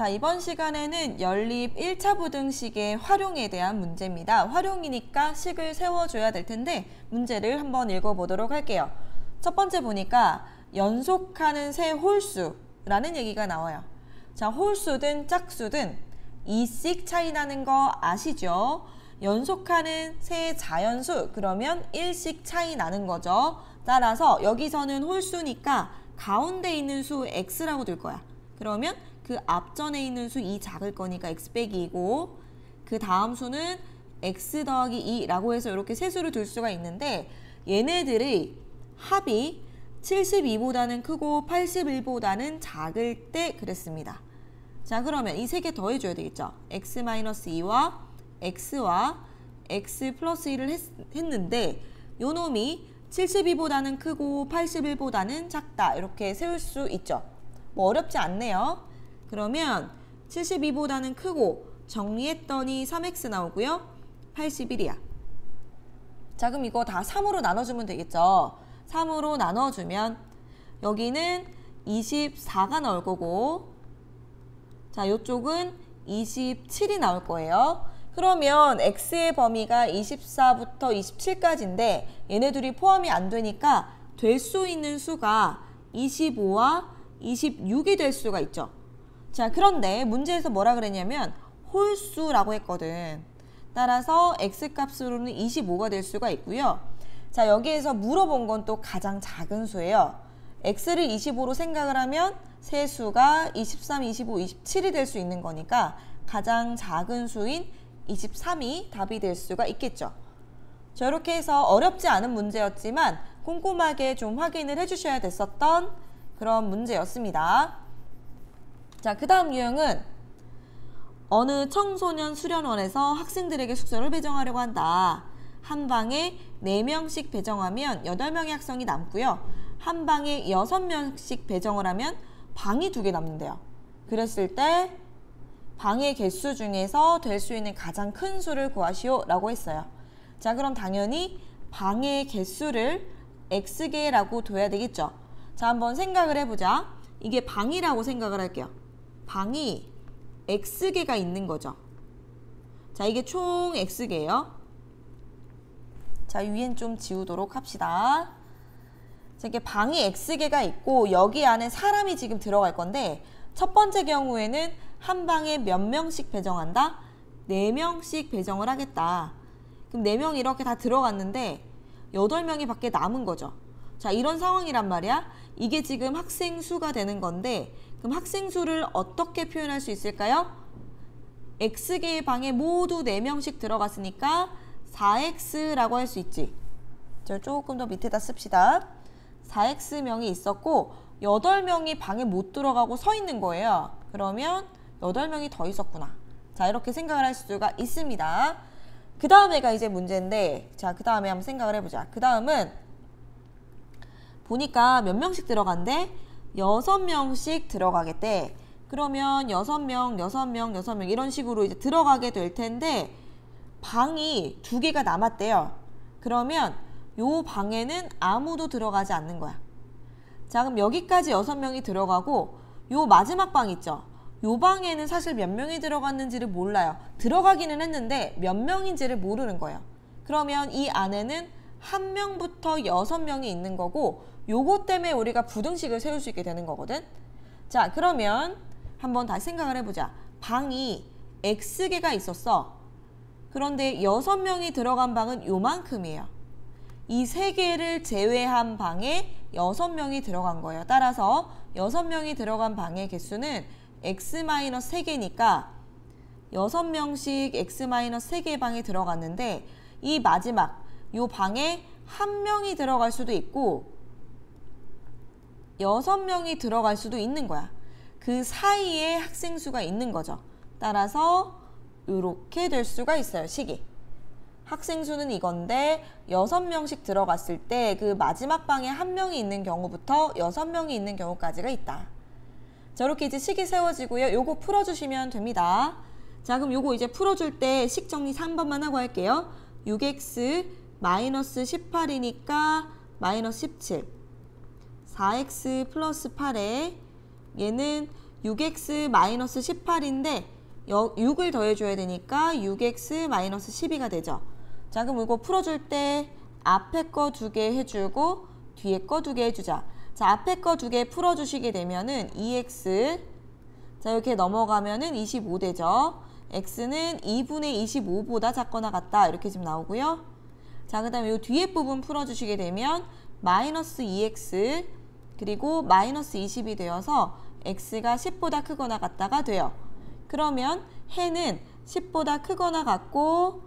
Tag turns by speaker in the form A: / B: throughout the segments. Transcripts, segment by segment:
A: 자, 이번 시간에는 연립 1차 부등식의 활용에 대한 문제입니다. 활용이니까 식을 세워줘야 될 텐데 문제를 한번 읽어보도록 할게요. 첫 번째 보니까 연속하는 세 홀수라는 얘기가 나와요. 자, 홀수든 짝수든 2씩 차이 나는 거 아시죠? 연속하는 세 자연수 그러면 1씩 차이 나는 거죠. 따라서 여기서는 홀수니까 가운데 있는 수 x라고 둘 거야. 그러면 그 앞전에 있는 수 2 작을 거니까 x 빼기 2고 그 다음 수는 x 더하기 2라고 해서 이렇게 세수를 둘 수가 있는데 얘네들의 합이 72보다는 크고 81보다는 작을 때 그랬습니다. 자, 그러면 이 세 개 더해줘야 되겠죠. x-2와 x와 x 플러스 1을 했는데 요 놈이 72보다는 크고 81보다는 작다 이렇게 세울 수 있죠. 뭐 어렵지 않네요. 그러면 72보다는 크고 정리했더니 3x 나오고요. 81이야. 자, 그럼 이거 다 3으로 나눠주면 되겠죠. 3으로 나눠주면 여기는 24가 나올 거고 자, 요쪽은 27이 나올 거예요. 그러면 x의 범위가 24부터 27까지인데 얘네 둘이 포함이 안 되니까 될 수 있는 수가 25와 26이 될 수가 있죠. 자, 그런데 문제에서 뭐라 그랬냐면 홀수라고 했거든. 따라서 x값으로는 25가 될 수가 있고요. 자, 여기에서 물어본 건 또 가장 작은 수예요. x를 25로 생각을 하면 세 수가 23, 25, 27이 될 수 있는 거니까 가장 작은 수인 23이 답이 될 수가 있겠죠. 자, 이렇게 해서 어렵지 않은 문제였지만 꼼꼼하게 좀 확인을 해주셔야 됐었던 그런 문제였습니다. 자, 그 다음 유형은 어느 청소년 수련원에서 학생들에게 숙소를 배정하려고 한다. 한 방에 4명씩 배정하면 8명의 학생이 남고요. 한 방에 6명씩 배정을 하면 방이 2개 남는데요. 그랬을 때 방의 개수 중에서 될 수 있는 가장 큰 수를 구하시오 라고 했어요. 자, 그럼 당연히 방의 개수를 x개라고 둬야 되겠죠. 자, 한번 생각을 해보자. 이게 방이라고 생각을 할게요. 방이 x개가 있는 거죠. 자, 이게 총 x개예요. 자, 위엔 좀 지우도록 합시다. 자, 이게 방이 x개가 있고 여기 안에 사람이 지금 들어갈 건데 첫 번째 경우에는 한 방에 몇 명씩 배정한다? 4명씩 배정을 하겠다. 그럼 4명이 이렇게 다 들어갔는데 8명이 밖에 남은 거죠. 자, 이런 상황이란 말이야. 이게 지금 학생 수가 되는 건데 그럼 학생 수를 어떻게 표현할 수 있을까요? x개의 방에 모두 4명씩 들어갔으니까 4x라고 할 수 있지. 저 조금 더 밑에다 씁시다. 4x명이 있었고 8명이 방에 못 들어가고 서 있는 거예요. 그러면 8명이 더 있었구나. 자, 이렇게 생각을 할 수가 있습니다. 그 다음에가 이제 문제인데 자, 그 다음에 한번 생각을 해보자. 그 다음은 보니까 몇 명씩 들어간대? 6명씩 들어가겠대. 그러면 6명, 6명, 6명 이런 식으로 이제 들어가게 될 텐데 방이 2개가 남았대요. 그러면 요 방에는 아무도 들어가지 않는 거야. 자, 그럼 여기까지 6명이 들어가고 요 마지막 방 있죠? 요 방에는 사실 몇 명이 들어갔는지를 몰라요. 들어가기는 했는데 몇 명인지를 모르는 거예요. 그러면 이 안에는 1명부터 6명이 있는 거고 요거 때문에 우리가 부등식을 세울 수 있게 되는 거거든. 자, 그러면 한번 다시 생각을 해보자. 방이 x개가 있었어. 그런데 6명이 들어간 방은 요만큼이에요. 이 3개를 제외한 방에 6명이 들어간 거예요. 따라서 6명이 들어간 방의 개수는 x-3개니까 6명씩 x-3개의 방에 들어갔는데 이 마지막 요 방에 1명이 들어갈 수도 있고 6명이 들어갈 수도 있는 거야. 그 사이에 학생 수가 있는 거죠. 따라서 이렇게 될 수가 있어요. 식이. 학생 수는 이건데 6명씩 들어갔을 때 그 마지막 방에 1명이 있는 경우부터 6명이 있는 경우까지가 있다. 자, 이렇게 이제 식이 세워지고요. 요거 풀어주시면 됩니다. 자, 그럼 요거 이제 풀어줄 때 식 정리 3번만 하고 할게요. 6x 마이너스 18이니까 마이너스 17. 4x 플러스 8에 얘는 6x-18인데 6을 더해줘야 되니까 6x-12가 되죠. 자, 그럼 이거 풀어줄 때 앞에 거 2개 해주고 뒤에 거 2개 해주자. 자, 앞에 거 2개 풀어주시게 되면은 2x, 자, 이렇게 넘어가면은 25 되죠. x는 2분의 25보다 작거나 같다. 이렇게 지금 나오고요. 자, 그 다음에 이 뒤에 부분 풀어주시게 되면 마이너스 2x 그리고 마이너스 20이 되어서 x가 10보다 크거나 같다가 돼요. 그러면 해는 10보다 크거나 같고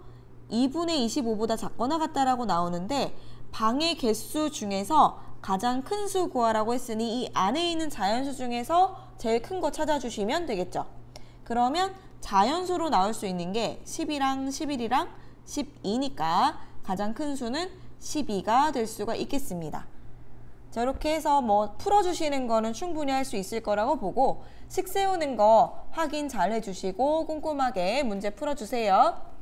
A: 2분의 25보다 작거나 같다라고 나오는데 방의 개수 중에서 가장 큰 수 구하라고 했으니 이 안에 있는 자연수 중에서 제일 큰 거 찾아주시면 되겠죠. 그러면 자연수로 나올 수 있는 게 10이랑 11이랑 12니까 가장 큰 수는 12가 될 수가 있겠습니다. 자, 이렇게 해서 뭐 풀어주시는 거는 충분히 할 수 있을 거라고 보고 식 세우는 거 확인 잘 해주시고 꼼꼼하게 문제 풀어주세요.